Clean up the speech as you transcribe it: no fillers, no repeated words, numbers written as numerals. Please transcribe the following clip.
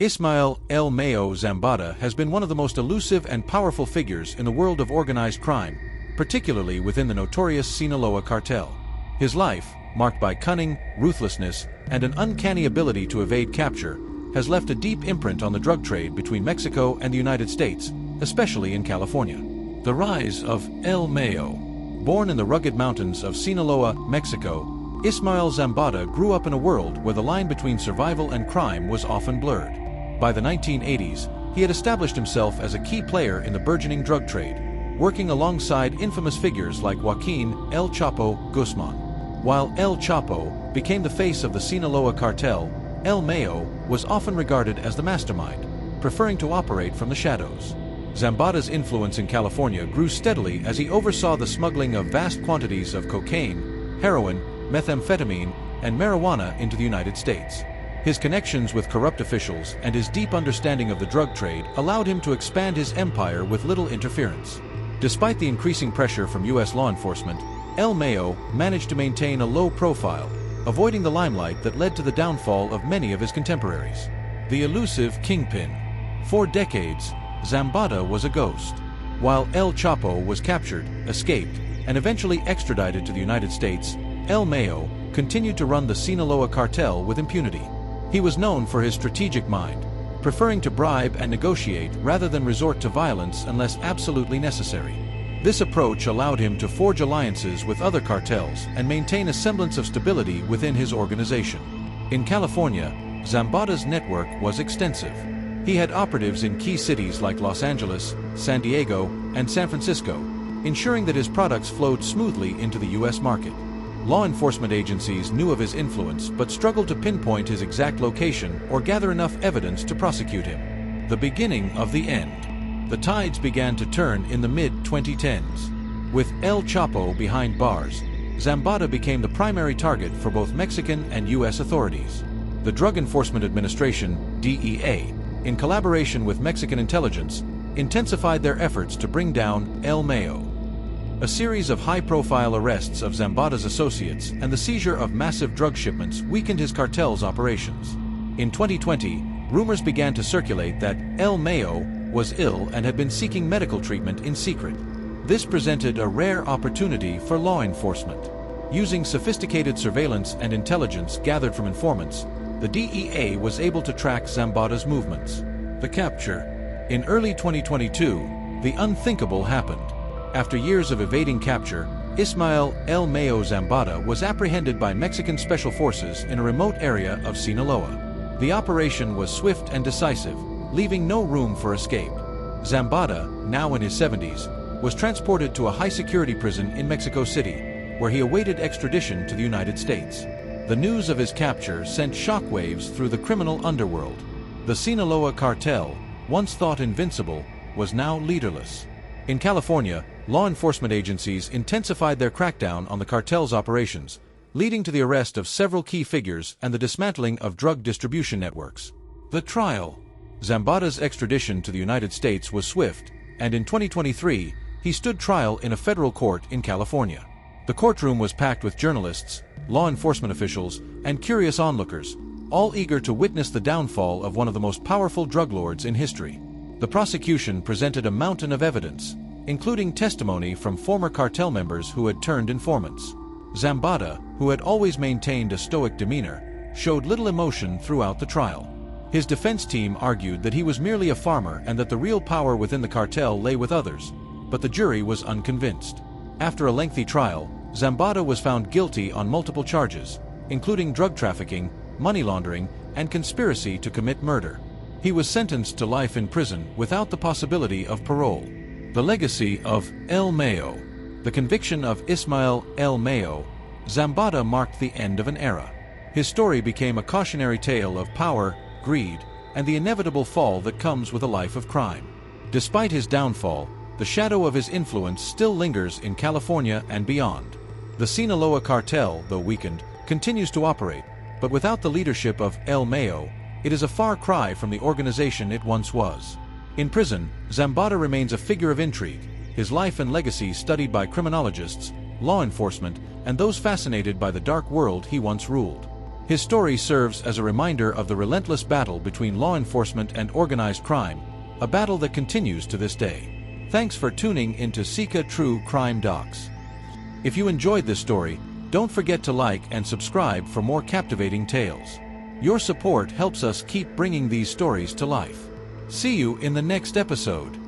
ISMAEL El MAYO ZAMBADA has been one of the most elusive and powerful figures in the world of organized crime, particularly within the notorious Sinaloa cartel. His life, marked by cunning, ruthlessness, and an uncanny ability to evade capture, has left a deep imprint on the drug trade between Mexico and the United States, especially in California. The rise of El Mayo. Born in the rugged mountains of Sinaloa, Mexico, ISMAEL ZAMBADA grew up in a world where the line between survival and crime was often blurred. By the 1980s, he had established himself as a key player in the burgeoning drug trade, working alongside infamous figures like Joaquin El Chapo Guzman. While El Chapo became the face of the Sinaloa cartel, El Mayo was often regarded as the mastermind, preferring to operate from the shadows. Zambada's influence in California grew steadily as he oversaw the smuggling of vast quantities of cocaine, heroin, methamphetamine, and marijuana into the United States. His connections with corrupt officials and his deep understanding of the drug trade allowed him to expand his empire with little interference. Despite the increasing pressure from U.S. law enforcement, El Mayo managed to maintain a low profile, avoiding the limelight that led to the downfall of many of his contemporaries. The elusive kingpin. For decades, Zambada was a ghost. While El Chapo was captured, escaped, and eventually extradited to the United States, El Mayo continued to run the Sinaloa cartel with impunity. He was known for his strategic mind, preferring to bribe and negotiate rather than resort to violence unless absolutely necessary. This approach allowed him to forge alliances with other cartels and maintain a semblance of stability within his organization. In California, Zambada's network was extensive. He had operatives in key cities like Los Angeles, San Diego, and San Francisco, ensuring that his products flowed smoothly into the U.S. market. Law enforcement agencies knew of his influence but struggled to pinpoint his exact location or gather enough evidence to prosecute him. The beginning of the end. The tides began to turn in the mid-2010s. With El Chapo behind bars, Zambada became the primary target for both Mexican and U.S. authorities. The Drug Enforcement Administration, DEA, in collaboration with Mexican intelligence, intensified their efforts to bring down El Mayo. A series of high-profile arrests of Zambada's associates and the seizure of massive drug shipments weakened his cartel's operations. In 2020, rumors began to circulate that El Mayo was ill and had been seeking medical treatment in secret. This presented a rare opportunity for law enforcement. Using sophisticated surveillance and intelligence gathered from informants, the DEA was able to track Zambada's movements. The capture. In early 2022, the unthinkable happened. After years of evading capture, ISMAEL El Mayo ZAMBADA was apprehended by Mexican special forces in a remote area of Sinaloa. The operation was swift and decisive, leaving no room for escape. ZAMBADA, now in his 70s, was transported to a high-security prison in Mexico City, where he awaited extradition to the United States. The news of his capture sent shockwaves through the criminal underworld. The Sinaloa cartel, once thought invincible, was now leaderless. In California, law enforcement agencies intensified their crackdown on the cartel's operations, leading to the arrest of several key figures and the dismantling of drug distribution networks. The trial. Zambada's extradition to the United States was swift, and in 2023, he stood trial in a federal court in California. The courtroom was packed with journalists, law enforcement officials, and curious onlookers, all eager to witness the downfall of one of the most powerful drug lords in history. The prosecution presented a mountain of evidence, including testimony from former cartel members who had turned informants. Zambada, who had always maintained a stoic demeanor, showed little emotion throughout the trial. His defense team argued that he was merely a farmer and that the real power within the cartel lay with others, but the jury was unconvinced. After a lengthy trial, Zambada was found guilty on multiple charges, including drug trafficking, money laundering, and conspiracy to commit murder. He was sentenced to life in prison without the possibility of parole. The legacy of El Mayo. The conviction of ISMAEL El Mayo ZAMBADA marked the end of an era. His story became a cautionary tale of power, greed, and the inevitable fall that comes with a life of crime. Despite his downfall, the shadow of his influence still lingers in California and beyond. The Sinaloa cartel, though weakened, continues to operate, but without the leadership of El Mayo, it is a far cry from the organization it once was. In prison, Zambada remains a figure of intrigue, his life and legacy studied by criminologists, law enforcement, and those fascinated by the dark world he once ruled. His story serves as a reminder of the relentless battle between law enforcement and organized crime, a battle that continues to this day. Thanks for tuning into Sika True Crime Docs. If you enjoyed this story, don't forget to like and subscribe for more captivating tales. Your support helps us keep bringing these stories to life. See you in the next episode.